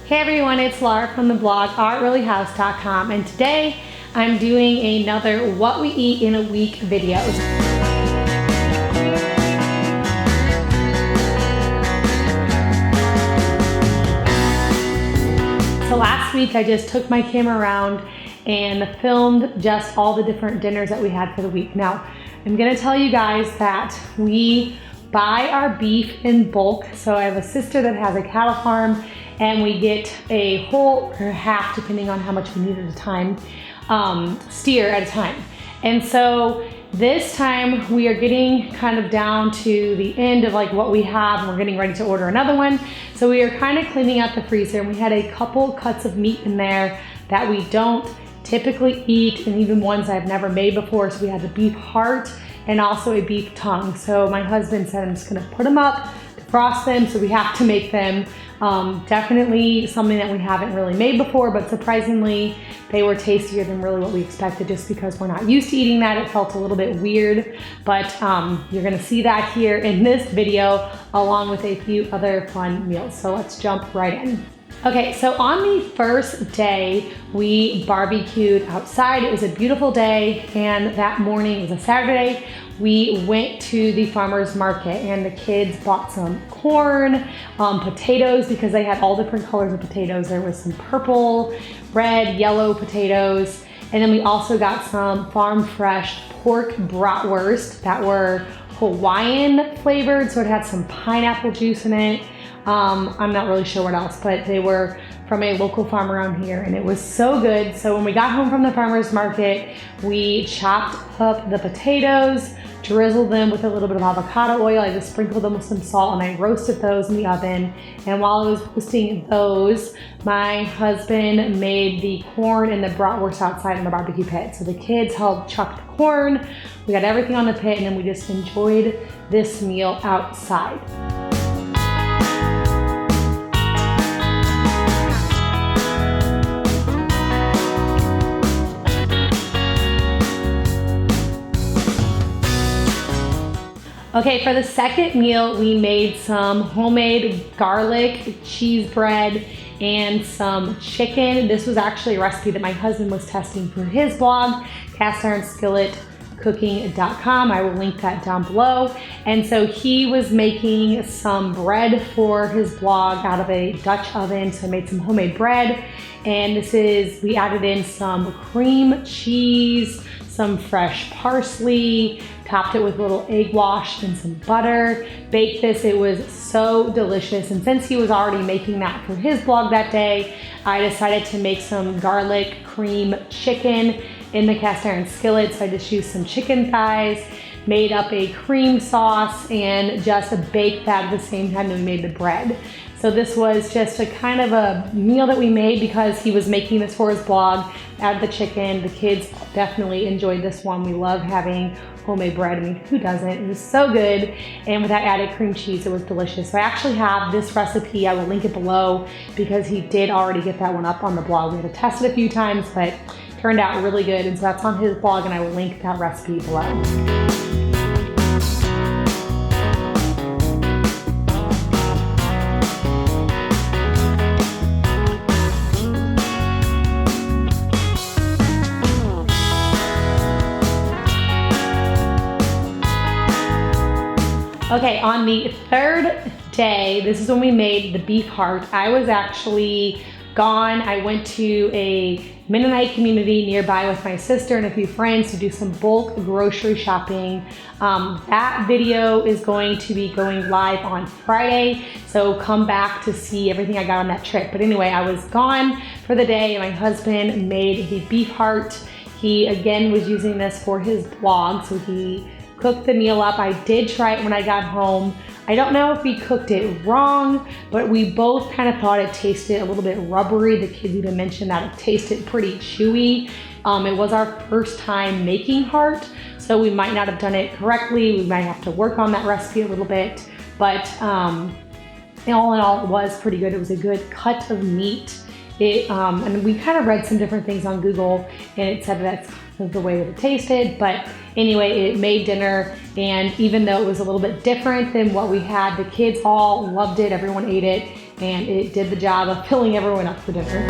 Hey everyone, it's Laura from the blog ouroilyhouse.com, and today I'm doing another What We Eat in a Week video. So last week I just took my camera around and filmed just all the different dinners that we had for the week. Now, I'm gonna tell you guys that we buy our beef in bulk. So I have a sister that has a cattle farm, and we get a whole or half, depending on how much we need at a time, steer at a time. And so this time we are getting kind of down to the end of like what we have, and we're getting ready to order another one. So we are kind of cleaning out the freezer, and we had a couple cuts of meat in there that we don't typically eat, and even ones I've never made before. So we had the beef heart and also a beef tongue. So my husband said, I'm just gonna put them up, defrost them, so we have to make them. Definitely something that we haven't really made before, but surprisingly, they were tastier than really what we expected, just because we're not used to eating that. It felt a little bit weird, but you're gonna see that here in this video, along with a few other fun meals. So let's jump right in. Okay, so on the first day, we barbecued outside. It was a beautiful day, and that morning, it was a Saturday, we went to the farmer's market, and the kids bought some corn, potatoes, because they had all different colors of potatoes. There was some purple, red, yellow potatoes, and then we also got some farm fresh pork bratwurst that were Hawaiian flavored, so it had some pineapple juice in it. I'm not really sure what else, but they were from a local farm around here, and it was so good. So when we got home from the farmer's market, we chopped up the potatoes, drizzled them with a little bit of avocado oil. I just sprinkled them with some salt, and I roasted those in the oven. And while I was roasting those, my husband made the corn and the bratwurst outside in the barbecue pit. So the kids helped chuck the corn, we got everything on the pit, and then we just enjoyed this meal outside. Okay, for the second meal, we made some homemade garlic cheese bread and some chicken. This was actually a recipe that my husband was testing for his blog, castironskilletcooking.com. I will link that down below. And so he was making some bread for his blog out of a Dutch oven. So I made some homemade bread. And we added in some cream cheese, some fresh parsley, topped it with a little egg wash and some butter, baked this. It was so delicious. And since he was already making that for his blog that day, I decided to make some garlic cream chicken in the cast iron skillet. So I just used some chicken thighs, made up a cream sauce, and just baked that at the same time that we made the bread. So this was just a kind of a meal that we made because he was making this for his blog. Add the chicken. The kids definitely enjoyed this one. We love having homemade bread. I mean, who doesn't? It was so good. And with that added cream cheese, it was delicious. So I actually have this recipe. I will link it below because he did already get that one up on the blog. We had to test it a few times, but it turned out really good. And so that's on his blog, and I will link that recipe below. Okay, on the third day, this is when we made the beef heart. I was actually gone. I went to a Mennonite community nearby with my sister and a few friends to do some bulk grocery shopping. That video is going to be going live on Friday, so come back to see everything I got on that trip. But anyway, I was gone for the day, and my husband made the beef heart. He, again, was using this for his blog, so he cooked the meal up. I did try it when I got home. I don't know if we cooked it wrong, but we both kind of thought it tasted a little bit rubbery. The kids even mentioned that it tasted pretty chewy. It was our first time making heart, so we might not have done it correctly. We might have to work on that recipe a little bit, but all in all, it was pretty good. It was a good cut of meat. And we kind of read some different things on Google, and it said that's the way that it tasted. But anyway, it made dinner, and even though it was a little bit different than what we had, the kids all loved it. Everyone ate it, and it did the job of filling everyone up for dinner.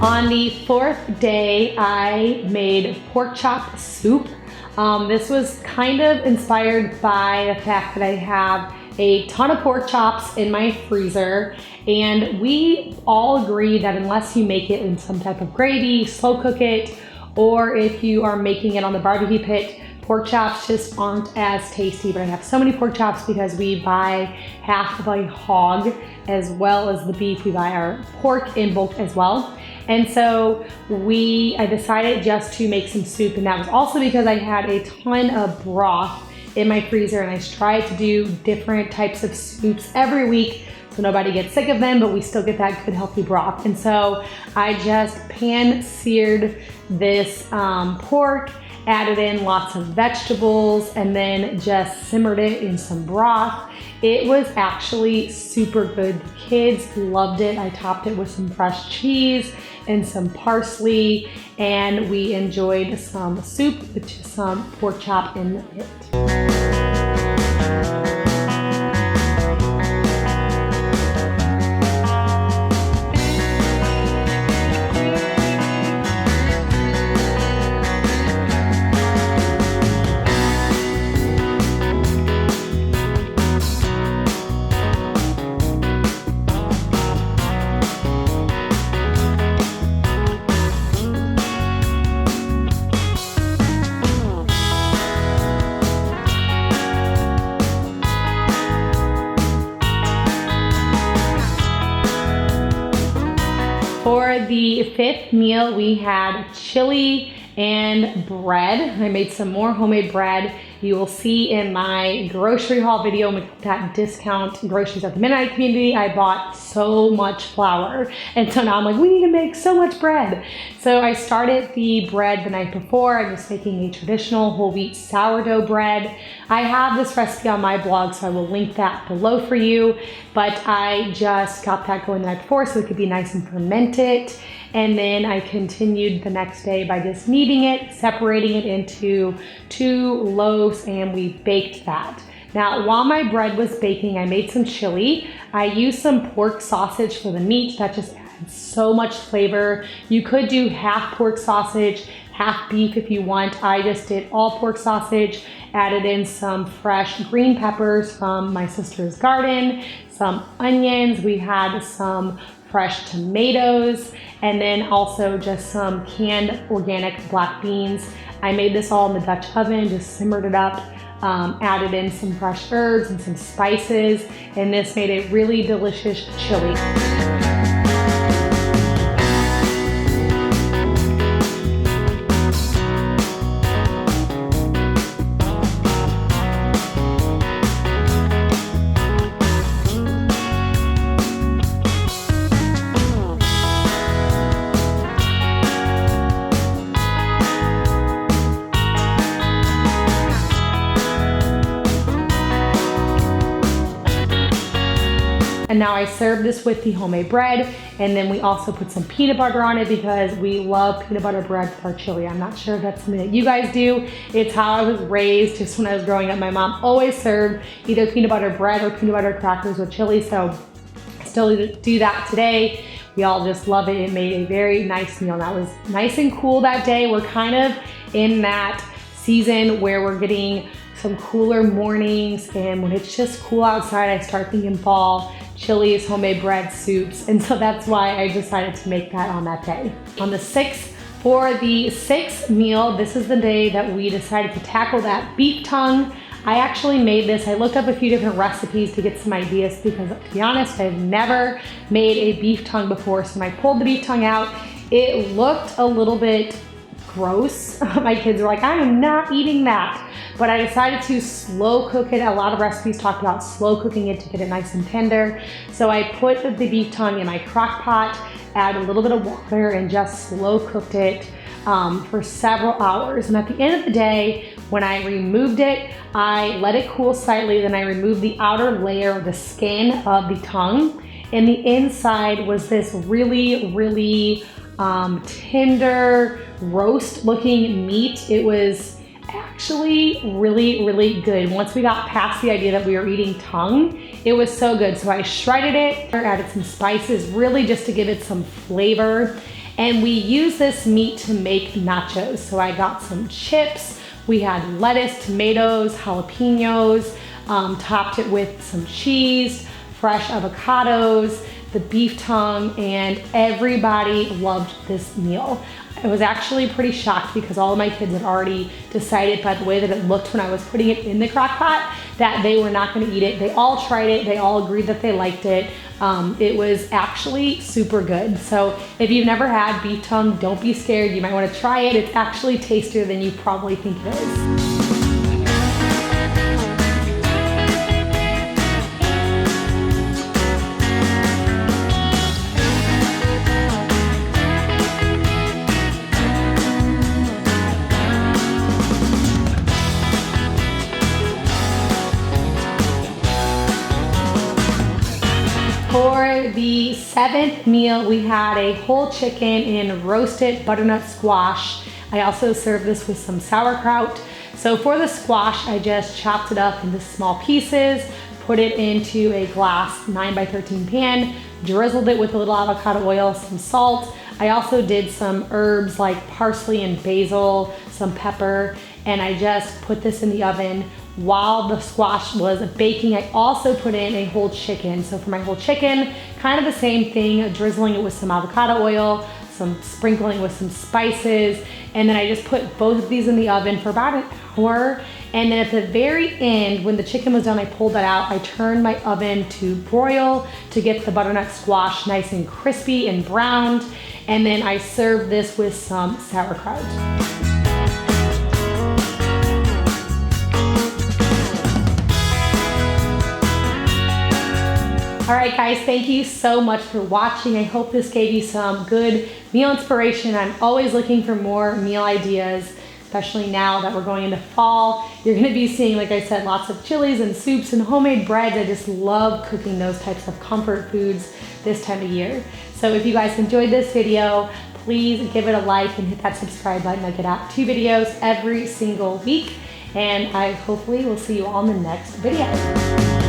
On the 4th day, I made pork chop soup. This was kind of inspired by the fact that I have a ton of pork chops in my freezer, and we all agree that unless you make it in some type of gravy, slow cook it, or if you are making it on the barbecue pit, pork chops just aren't as tasty. But I have so many pork chops because we buy half of a hog as well as the beef. We buy our pork in bulk as well. And so I decided just to make some soup, and that was also because I had a ton of broth in my freezer, and I tried to do different types of soups every week so nobody gets sick of them, but we still get that good healthy broth. And so I just pan seared this pork, added in lots of vegetables, and then just simmered it in some broth. It was actually super good. The kids loved it. I topped it with some fresh cheese and some parsley, and we enjoyed some soup with just some pork chop in it. For the 5th meal, we had chili and bread. I made some more homemade bread. You will see in my grocery haul video with that discount groceries at the Mennonite community, I bought so much flour. And so now I'm like, we need to make so much bread. So I started the bread the night before. I'm just making a traditional whole wheat sourdough bread. I have this recipe on my blog, so I will link that below for you. But I just got that going the night before so it could be nice and fermented. And then I continued the next day by just kneading it, separating it into 2 loaves, and we baked that. Now, while my bread was baking, I made some chili. I used some pork sausage for the meat. That just adds so much flavor. You could do half pork sausage, half beef if you want. I just did all pork sausage, added in some fresh green peppers from my sister's garden, some onions. We had some fresh tomatoes, and then also just some canned organic black beans. I made this all in the Dutch oven, just simmered it up, added in some fresh herbs and some spices, and this made a really delicious chili. And now I serve this with the homemade bread, and then we also put some peanut butter on it because we love peanut butter bread with our chili. I'm not sure if that's something that you guys do. It's how I was raised. Just when I was growing up, my mom always served either peanut butter bread or peanut butter crackers with chili, so I still do that today. We all just love it. It made a very nice meal. That was nice and cool that day. We're kind of in that season where we're getting some cooler mornings, and when it's just cool outside, I start thinking fall, chilies, homemade bread, soups, and so that's why I decided to make that on that day. On the 6th, for the 6th meal, this is the day that we decided to tackle that beef tongue. I actually made this. I looked up a few different recipes to get some ideas because, to be honest, I've never made a beef tongue before. So when I pulled the beef tongue out, it looked a little bit gross. My kids were like, I am not eating that. But I decided to slow cook it. A lot of recipes talk about slow cooking it to get it nice and tender. So I put the beef tongue in my crock pot, added a little bit of water, and just slow cooked it for several hours. And at the end of the day, when I removed it, I let it cool slightly. Then I removed the outer layer of the skin of the tongue. And the inside was this really, really tender roast looking meat. It was actually really good. Once we got past the idea that we were eating tongue, it was so good. So I shredded it, added some spices, really just to give it some flavor. And we use this meat to make nachos. So I got some chips, we had lettuce, tomatoes, jalapenos, topped it with some cheese, fresh avocados, the beef tongue, and everybody loved this meal. I was actually pretty shocked because all of my kids had already decided by the way that it looked when I was putting it in the crock pot that they were not gonna eat it. They all tried it, they all agreed that they liked it. It was actually super good. So if you've never had beef tongue, don't be scared. You might wanna try it. It's actually tastier than you probably think it is. For the 7th meal, we had a whole chicken in roasted butternut squash. I also served this with some sauerkraut. So for the squash, I just chopped it up into small pieces, put it into a glass 9x13 pan, drizzled it with a little avocado oil, some salt. I also did some herbs like parsley and basil, some pepper, and I just put this in the oven. While the squash was baking, I also put in a whole chicken. So for my whole chicken, kind of the same thing, drizzling it with some avocado oil, some sprinkling with some spices, and then I just put both of these in the oven for about an hour. And then at the very end, when the chicken was done, I pulled that out. I turned my oven to broil to get the butternut squash nice and crispy and browned. And then I served this with some sauerkraut. All right, guys, thank you so much for watching. I hope this gave you some good meal inspiration. I'm always looking for more meal ideas, especially now that we're going into fall. You're gonna be seeing, like I said, lots of chilies and soups and homemade breads. I just love cooking those types of comfort foods this time of year. So if you guys enjoyed this video, please give it a like and hit that subscribe button. I get out 2 videos every single week, and I hopefully will see you all in the next video.